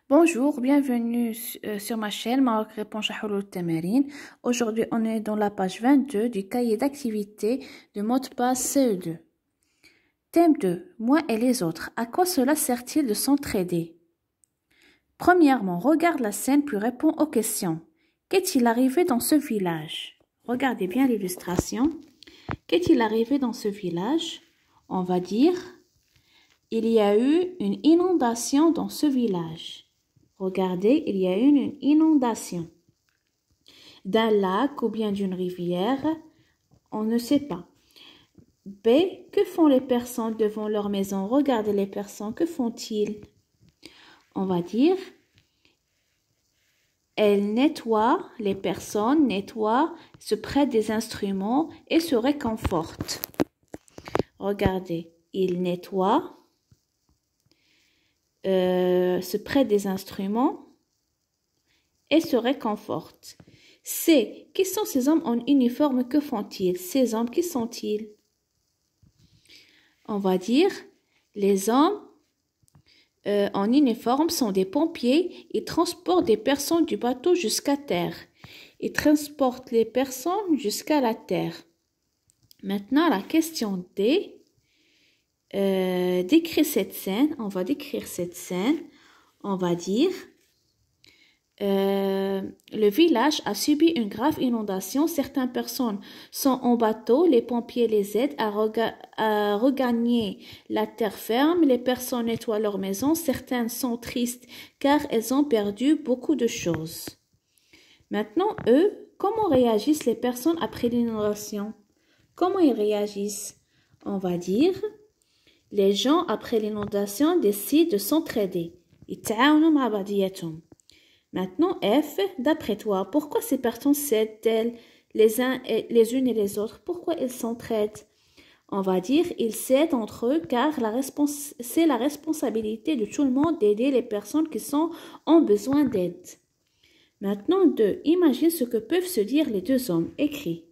Bonjour, bienvenue sur ma chaîne Maroc répond à Houloul Tamarin. Aujourd'hui, on est dans la page 22 du cahier d'activité de mot de passe CE2. Thème 2. Moi et les autres. À quoi cela sert-il de s'entraider? Premièrement, regarde la scène puis réponds aux questions. Qu'est-il arrivé dans ce village? Regardez bien l'illustration. Qu'est-il arrivé dans ce village? On va dire, il y a eu une inondation dans ce village. Regardez, il y a eu une inondation d'un lac ou bien d'une rivière, on ne sait pas. B. Que font les personnes devant leur maison? Regardez les personnes, que font-ils? On va dire, elles nettoient, les personnes nettoient, se prêtent des instruments et se réconfortent. Regardez, ils nettoient, se prêtent des instruments et se réconfortent. C. Qui sont ces hommes en uniforme? Que font-ils? Ces hommes, qui sont-ils? On va dire, les hommes en uniforme sont des pompiers. Ils transportent des personnes du bateau jusqu'à terre. Ils transportent les personnes jusqu'à la terre. Maintenant, la question D. Décrire cette scène. On va décrire cette scène. On va dire, le village a subi une grave inondation. Certaines personnes sont en bateau. Les pompiers les aident à regagner la terre ferme. Les personnes nettoient leur maison. Certaines sont tristes car elles ont perdu beaucoup de choses. Maintenant, eux, comment réagissent les personnes après l'inondation? Comment ils réagissent? On va dire, les gens après l'inondation décident de s'entraider. Maintenant, F, d'après toi, pourquoi ces personnes s'aident-elles les unes et les autres? Pourquoi ils s'entraident? On va dire, ils s'aident entre eux car c'est la responsabilité de tout le monde d'aider les personnes qui sont en besoin d'aide. Maintenant, 2. Imagine ce que peuvent se dire les deux hommes. Écris.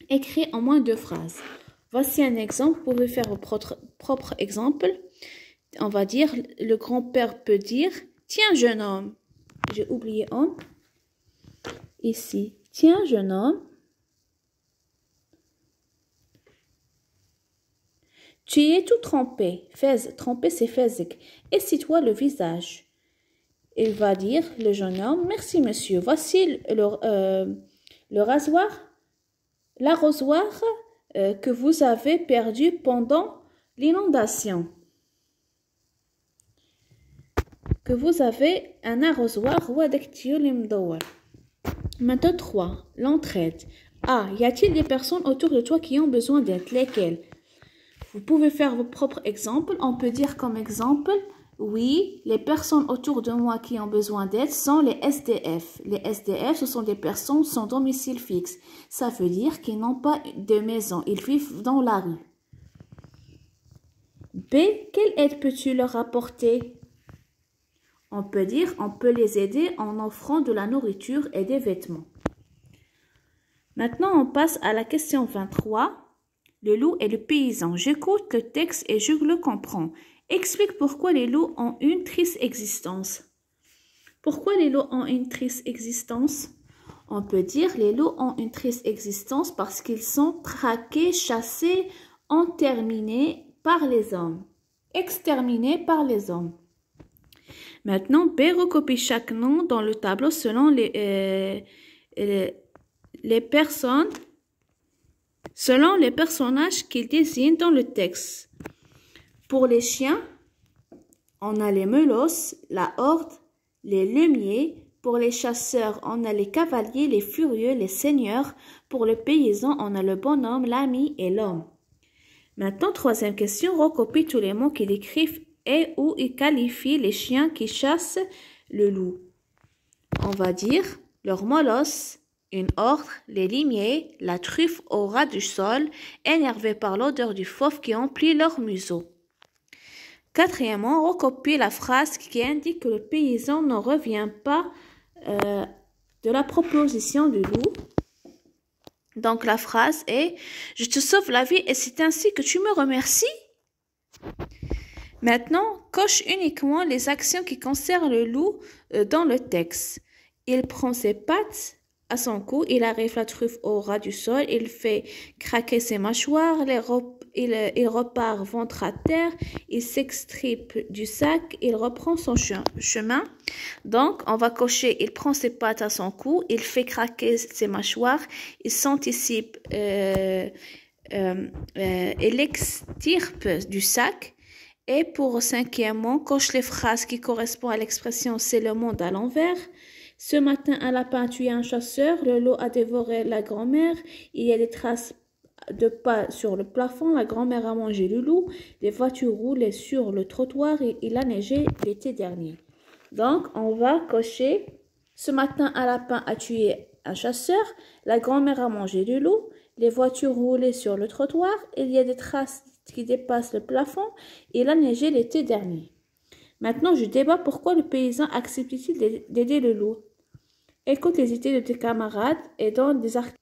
Écris en moins 2 phrases. Voici un exemple. Vous pouvez faire votre propre exemple. On va dire, le grand-père peut dire, tiens, jeune homme. J'ai oublié homme. Ici. Tiens, jeune homme. Tu es tout trempé. Trempé, c'est fezik. Essuie-toi le visage. Il va dire, le jeune homme, merci monsieur. Voici le rasoir, l'arrosoir que vous avez perdu pendant l'inondation. Que vous avez un arrosoir. Maintenant 3. L'entraide. A. Y a-t-il des personnes autour de toi qui ont besoin d'aide? Lesquelles? Vous pouvez faire vos propres exemples. On peut dire comme exemple, oui, les personnes autour de moi qui ont besoin d'aide sont les SDF. Les SDF, ce sont des personnes sans domicile fixe. Ça veut dire qu'ils n'ont pas de maison. Ils vivent dans la rue. B. Quelle aide peux-tu leur apporter? On peut dire, on peut les aider en offrant de la nourriture et des vêtements. Maintenant, on passe à la question 23. Le loup et le paysan. J'écoute le texte et je le comprends. Explique pourquoi les loups ont une triste existence. Pourquoi les loups ont une triste existence? On peut dire, les loups ont une triste existence parce qu'ils sont traqués, chassés, exterminés par les hommes. Maintenant, B recopie chaque nom dans le tableau selon les personnes, selon les personnages qu'il désigne dans le texte. Pour les chiens, on a les melos, la horde, les lemiers. Pour les chasseurs, on a les cavaliers, les furieux, les seigneurs. Pour le paysan, on a le bonhomme, l'ami et l'homme. Maintenant, 3e question, recopie tous les mots qui décrivent et où ils qualifient les chiens qui chassent le loup. On va dire leur molosse, une horde, les limiers, la truffe au ras du sol, énervés par l'odeur du fauve qui emplit leur museau. 4e, recopie la phrase qui indique que le paysan ne revient pas de la proposition du loup. Donc la phrase est « Je te sauve la vie et c'est ainsi que tu me remercies ?» Maintenant, coche uniquement les actions qui concernent le loup dans le texte. Il prend ses pattes à son cou, il arrive la truffe au ras du sol, il fait craquer ses mâchoires, il repart ventre à terre, il s'extripe du sac, il reprend son chemin. Donc, on va cocher, il prend ses pattes à son cou, il fait craquer ses mâchoires, il s'anticipe, il extirpe du sac. Et pour cinquièmement, coche les phrases qui correspondent à l'expression « c'est le monde à l'envers ». Ce matin, un lapin a tué un chasseur, le loup a dévoré la grand-mère, il y a des traces de pas sur le plafond, la grand-mère a mangé le loup, les voitures roulaient sur le trottoir et il a neigé l'été dernier. Donc, on va cocher « ce matin, un lapin a tué un chasseur, la grand-mère a mangé le loup, les voitures roulaient sur le trottoir, il y a des traces qui dépassent le plafond, il a neigé l'été dernier. » Maintenant, je débat pourquoi le paysan accepte-t-il d'aider le loup. Écoute les idées de tes camarades et donne des arguments.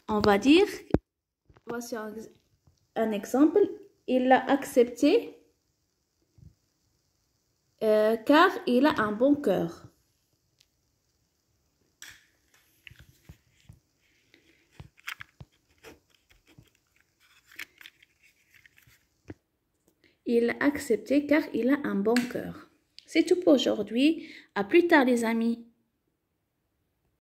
On va dire, voici un exemple, il l'a accepté car il a un bon cœur. Il l'a accepté car il a un bon cœur. C'est tout pour aujourd'hui. À plus tard les amis.